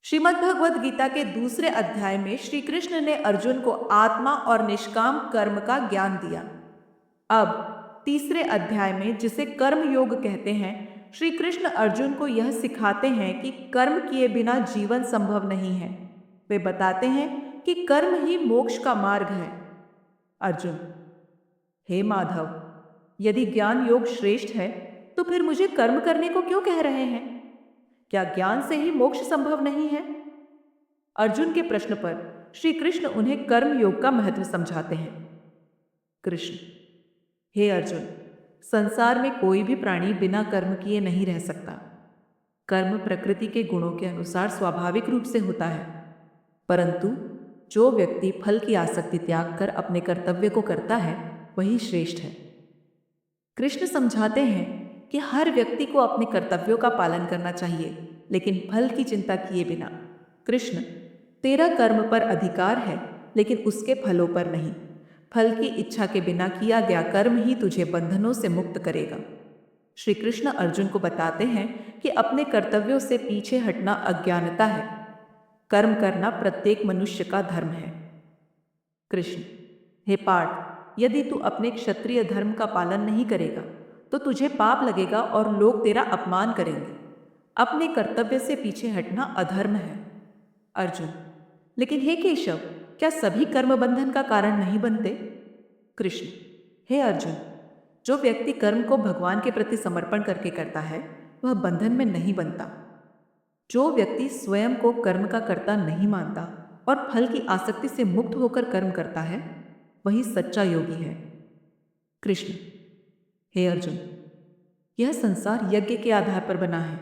श्रीमद् भगवद गीता के दूसरे अध्याय में श्री कृष्ण ने अर्जुन को आत्मा और निष्काम कर्म का ज्ञान दिया। अब तीसरे अध्याय में, जिसे कर्म योग कहते हैं, श्री कृष्ण अर्जुन को यह सिखाते हैं कि कर्म किए बिना जीवन संभव नहीं है। वे बताते हैं कि कर्म ही मोक्ष का मार्ग है। अर्जुन: हे माधव, यदि ज्ञान योग श्रेष्ठ है तो फिर मुझे कर्म करने को क्यों कह रहे हैं? क्या ज्ञान से ही मोक्ष संभव नहीं है? अर्जुन के प्रश्न पर श्री कृष्ण उन्हें कर्म योग का महत्व समझाते हैं। कृष्ण: हे अर्जुन, संसार में कोई भी प्राणी बिना कर्म किए नहीं रह सकता। कर्म प्रकृति के गुणों के अनुसार स्वाभाविक रूप से होता है, परंतु जो व्यक्ति फल की आसक्ति त्याग कर अपने कर्तव्य को करता है वही श्रेष्ठ है। कृष्ण समझाते हैं कि हर व्यक्ति को अपने कर्तव्यों का पालन करना चाहिए, लेकिन फल की चिंता किए बिना। कृष्ण: तेरा कर्म पर अधिकार है, लेकिन उसके फलों पर नहीं। फल की इच्छा के बिना किया गया कर्म ही तुझे बंधनों से मुक्त करेगा। श्री कृष्ण अर्जुन को बताते हैं कि अपने कर्तव्यों से पीछे हटना अज्ञानता है। कर्म करना प्रत्येक मनुष्य का धर्म है। कृष्ण: हे पार्थ, यदि तू अपने क्षत्रिय धर्म का पालन नहीं करेगा तो तुझे पाप लगेगा और लोग तेरा अपमान करेंगे। अपने कर्तव्य से पीछे हटना अधर्म है। अर्जुन: लेकिन हे केशव, क्या सभी कर्म बंधन का कारण नहीं बनते? कृष्ण: हे अर्जुन, जो व्यक्ति कर्म को भगवान के प्रति समर्पण करके करता है वह बंधन में नहीं बनता। जो व्यक्ति स्वयं को कर्म का कर्ता नहीं मानता और फल की आसक्ति से मुक्त होकर कर्म करता है वही सच्चा योगी है। कृष्ण: हे अर्जुन, यह संसार यज्ञ के आधार पर बना है।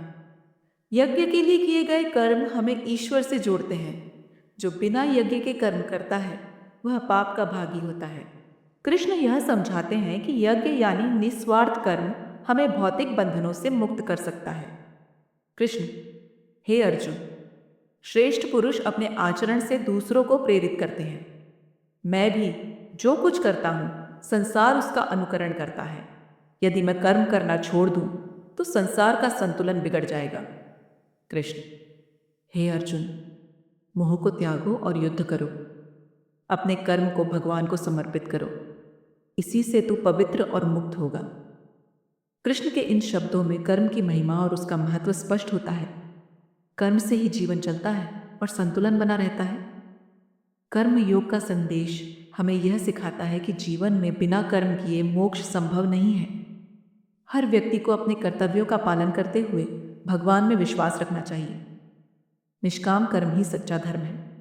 यज्ञ के लिए किए गए कर्म हमें ईश्वर से जोड़ते हैं। जो बिना यज्ञ के कर्म करता है वह पाप का भागी होता है। कृष्ण यह समझाते हैं कि यज्ञ यानी निस्वार्थ कर्म हमें भौतिक बंधनों से मुक्त कर सकता है। कृष्ण: हे अर्जुन, श्रेष्ठ पुरुष अपने आचरण से दूसरों को प्रेरित करते हैं। मैं भी जो कुछ करता हूँ संसार उसका अनुकरण करता है। यदि मैं कर्म करना छोड़ दूं तो संसार का संतुलन बिगड़ जाएगा। कृष्ण: हे अर्जुन, मोह को त्यागो और युद्ध करो। अपने कर्म को भगवान को समर्पित करो, इसी से तू पवित्र और मुक्त होगा। कृष्ण के इन शब्दों में कर्म की महिमा और उसका महत्व स्पष्ट होता है। कर्म से ही जीवन चलता है और संतुलन बना रहता है। कर्म योग का संदेश हमें यह सिखाता है कि जीवन में बिना कर्म किए मोक्ष संभव नहीं है। हर व्यक्ति को अपने कर्तव्यों का पालन करते हुए भगवान में विश्वास रखना चाहिए। निष्काम कर्म ही सच्चा धर्म है।